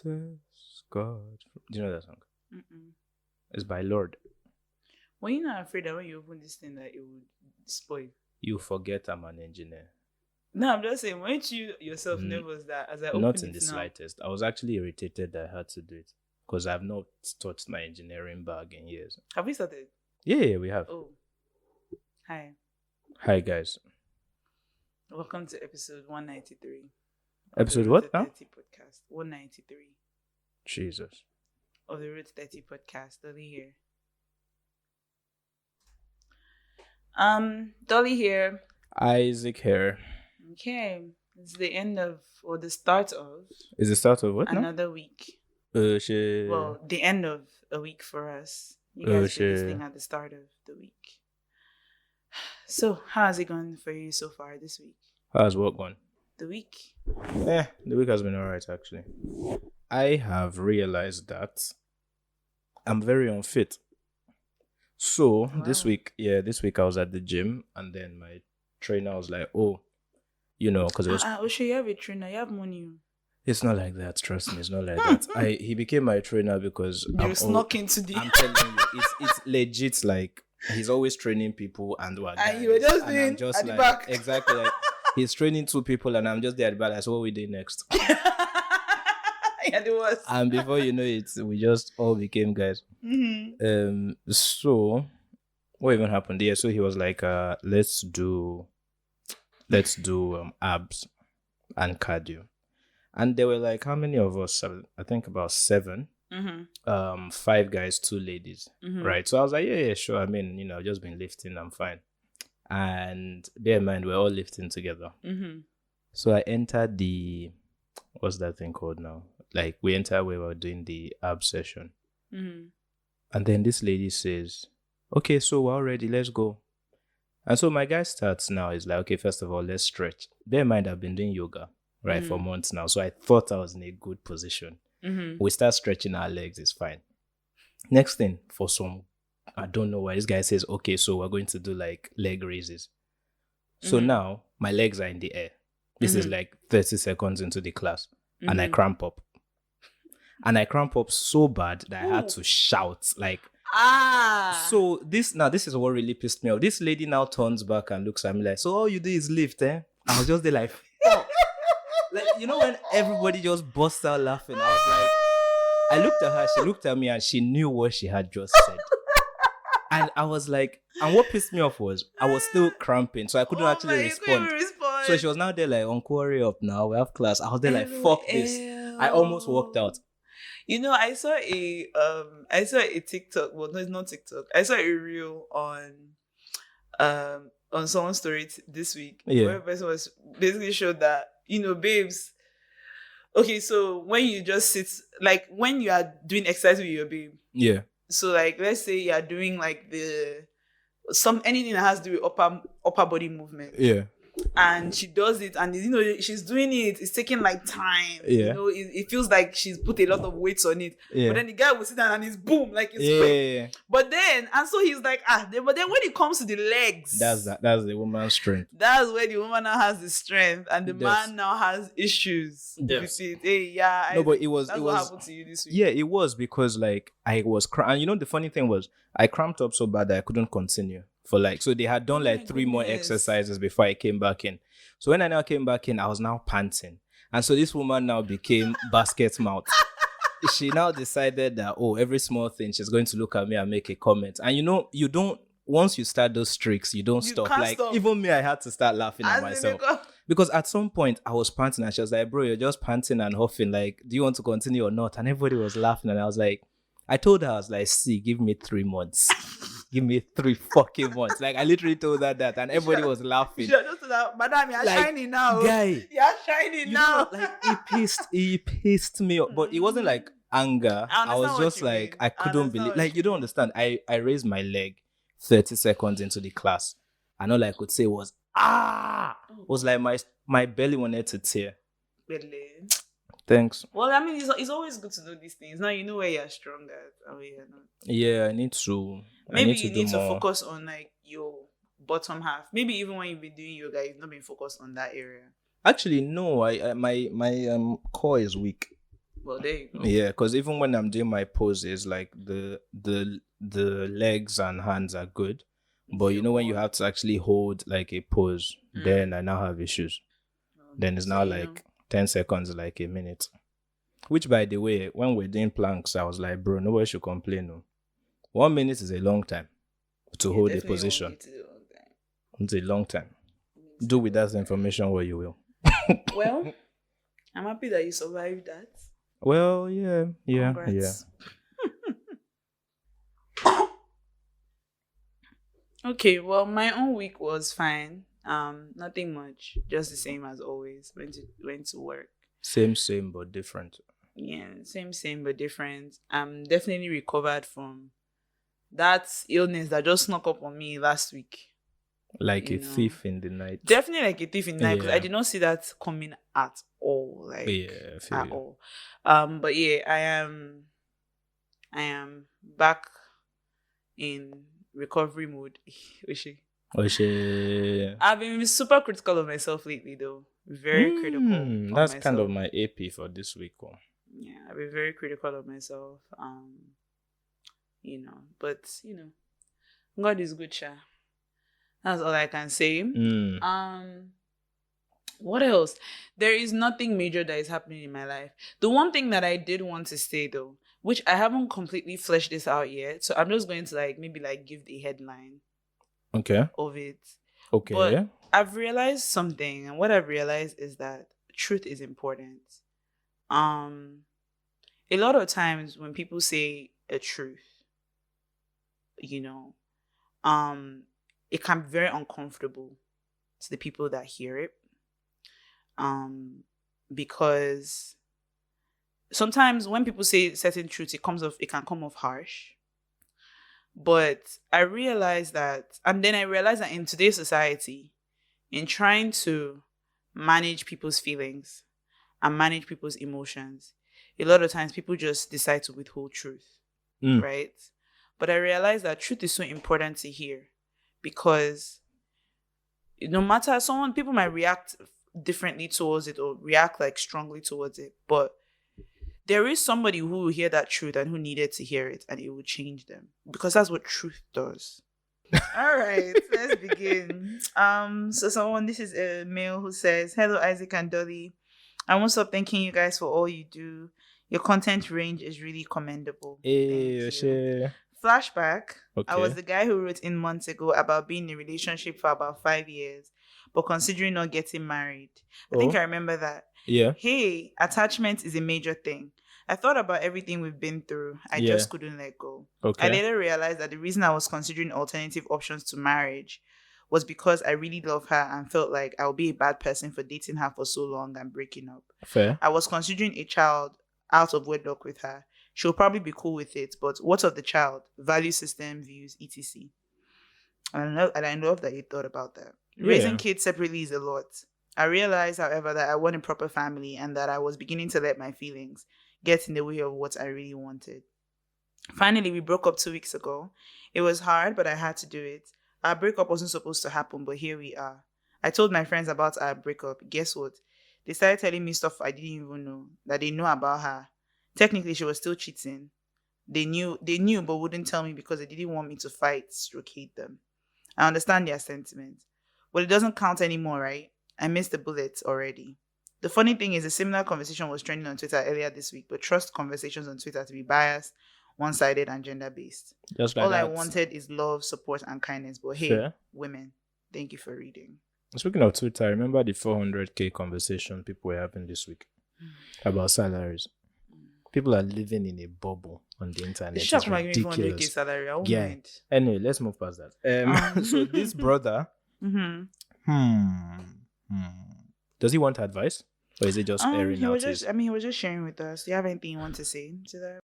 says God. Do you know that song? Mm-mm. It's by Lord. Well, you're not afraid that when you open this thing that it would spoil. You forget I'm an engineer. No, I'm just saying, weren't you yourself Mm, nervous that as I Not open in it the now? slightest. I was actually irritated that I had to do it because I've not touched my engineering bag in years. Have we started? Yeah, we have. Oh, hi. Hi, guys. Welcome to episode 193. Episode what now? 30 podcast. 193 Jesus. of the Road to 30 podcast. Dolly here. Dolly here. Isaac here. Okay. It's the end of, or the start of Is the start of what now? another week. Shit. Well, the end of a week for us. You guys should be shit. listening at the start of the week. So, how has it gone for you so far this week? How's work going? The week? The week has been alright actually. I have realized that I'm very unfit. So this Wow. week I was at the gym and then my trainer was like, "Oh, you know, because it was." Osho, you have a trainer. You have money. It's not like that. Trust me, it's not like that. He became my trainer because You snuck into the. I'm telling you, it's legit. Like he's always training people, and And you were just and doing I'm just at the like back. exactly like he's training two people, and I'm just there at the back. Like, so what we do next? Yeah, it was. And before you know it, we just all became guys. Mm-hmm. So what even happened? Yeah, so he was like, let's do abs and cardio. And there were like, how many of us? I think about 7. Mm-hmm. 5 guys, 2 ladies. Mm-hmm. Right. So I was like, yeah, sure. I mean, I've just been lifting, I'm fine. And bear in mind, we're all lifting together. Mm-hmm. So I entered what's that thing called now? Like we entered where we were doing the ab session. Mm-hmm. And then this lady says, okay, so we're all ready, let's go. And so my guy starts now. He's like, okay, first of all, let's stretch. Bear in mind, I've been doing yoga, right, for months now. So I thought I was in a good position. Mm-hmm. We start stretching our legs, it's fine. Next thing, I don't know why, this guy says, okay, so we're going to do like leg raises. So now my legs are in the air. This is like 30 seconds into the class. And I cramp up. And I cramp up so bad that I had to shout. Like, so this is what really pissed me off. This lady now turns back and looks at me like, so all you do is lift, eh? I was just there like, fuck. Like, when everybody just burst out laughing, I was like, I looked at her, she looked at me, and she knew what she had just said. And I was like, and what pissed me off was I was still cramping, so I couldn't actually respond. So she was now there like, Uncle, hurry up now, we have class. I was there like, fuck this. I almost walked out. I saw a TikTok. Well, no, it's not TikTok. I saw a reel on someone's story this week. Yeah. Where a person was basically showed that, babes. Okay, so when you just sit, like when you are doing exercise with your babe. Yeah. So like, let's say you are doing like anything that has to do with upper body movement. Yeah. And she does it, and she's doing it. It's taking like time. Yeah. It feels like she's put a lot of weight on it. Yeah. But then the guy will sit down and it's boom, like it's quick. Yeah. But then, and so he's like, but then when it comes to the legs, that's the woman's strength. That's where the woman now has the strength, and the man now has issues with it. Hey, yeah. No, but what happened to you this week. Yeah, it was because like I was and the funny thing was I cramped up so bad that I couldn't continue. So they had done like 3 more exercises before I came back in. So when I now came back in, I was now panting. And so this woman now became basket mouth. She now decided that, every small thing, she's going to look at me and make a comment. And you don't, once you start those tricks, you don't stop. Like, even me, I had to start laughing at myself. Because at some point, I was panting and she was like, bro, you're just panting and huffing. Like, do you want to continue or not? And everybody was laughing. And I was like, I told her, I was like, see, give me 3 months. Give me 3 fucking months. Like, I literally told her that, and everybody was laughing. Madam, you're shining now. Guy. You're shining now. He pissed me up. But it wasn't like anger. I was just like, I couldn't believe. Like, you don't understand. I raised my leg 30 seconds into the class. And all I could say was, It was like my belly wanted to tear. Belly. Thanks. Well, I mean, it's always good to know these things. Now you know where you're strong at and where you're not. Yeah, I need to. Maybe you need to focus on like your bottom half. Maybe even when you've been doing yoga, you've not been focused on that area. Actually, no. My core is weak. Well, there you go. Yeah, because even when I'm doing my poses, like the legs and hands are good, but you know when you have to actually hold like a pose, then I now have issues. Then it's So, now you know. like 10 seconds, like a minute. Which, by the way, when we're doing planks, I was like, bro, nobody should complain. No. 1 minute is a long time to hold a Definitely position. want me to do all that. It's a long time. Do with that information what you will. Well, I'm happy that you survived that. Well, yeah. Congrats. Okay, well, my own week was fine. Nothing much, just the same as always. Went to work. Same, but different. Yeah, same but different. I'm definitely recovered from that illness that just snuck up on me last week. Like a thief in the night. Definitely like a thief in the night, because Yeah. I did not see that coming at all. Like, Yeah, I feel at you. all. But yeah, I am back in recovery mode. I've been super critical of myself lately, though. Very critical of That's myself. kind of my AP for this week. Yeah, I've been very critical of myself. But God is good, Sha. That's all I can say. What else? There is nothing major that is happening in my life. The one thing that I did want to say, though, which I haven't completely fleshed this out yet, so I'm just going to maybe give the headline. Okay. Of it. Okay. But I've realized something, and what I've realized is that truth is important. A lot of times when people say a truth, it can be very uncomfortable to the people that hear it. Because sometimes when people say certain truths, it can come off harsh. But I realized that, and then I realized that in today's society, in trying to manage people's feelings and manage people's emotions, a lot of times people just decide to withhold truth, right? But I realized that truth is so important to hear, because no matter people might react differently towards it or react strongly towards it, but there is somebody who will hear that truth and who needed to hear it, and it will change them, because that's what truth does. All right, let's begin. So this is a male who says, "Hello, Isaac and Dolly. I won't stop thanking you guys for all you do. Your content range is really commendable." Hey, Thank you. Flashback. Okay. I was the guy who wrote in months ago about being in a relationship for about 5 years, but considering not getting married. I think I remember that. Yeah. Hey, attachment is a major thing. I thought about everything we've been through. I just couldn't let go. Okay. I later realized that the reason I was considering alternative options to marriage was because I really love her and felt like I would be a bad person for dating her for so long and breaking up. Fair. I was considering a child out of wedlock with her. She'll probably be cool with it, but what of the child? Value system, views, etc. And I love that you thought about that. Yeah. Raising kids separately is a lot. I realized, however, that I want a proper family and that I was beginning to let my feelings get in the way of what I really wanted. Finally, we broke up 2 weeks ago. It was hard, but I had to do it. Our breakup wasn't supposed to happen, but here we are. I told my friends about our breakup. Guess what? They started telling me stuff I didn't even know, that they know about her. Technically, she was still cheating. They knew, but wouldn't tell me because they didn't want me to hate them. I understand their sentiment. But it doesn't count anymore, right? I missed the bullet already. The funny thing is, a similar conversation was trending on Twitter earlier this week, but trust conversations on Twitter to be biased, one-sided, and gender-based. Just like all that. I wanted is love, support, and kindness. But hey, women, thank you for reading. Speaking of Twitter, I remember the 400k conversation people were having this week about salaries. People are living in a bubble on the internet. It's ridiculous. 400k salary. I won't mind. Anyway, let's move past that. So this brother, does he want advice, or is it just airing out? He was just sharing with us. Do you have anything you want to say to that?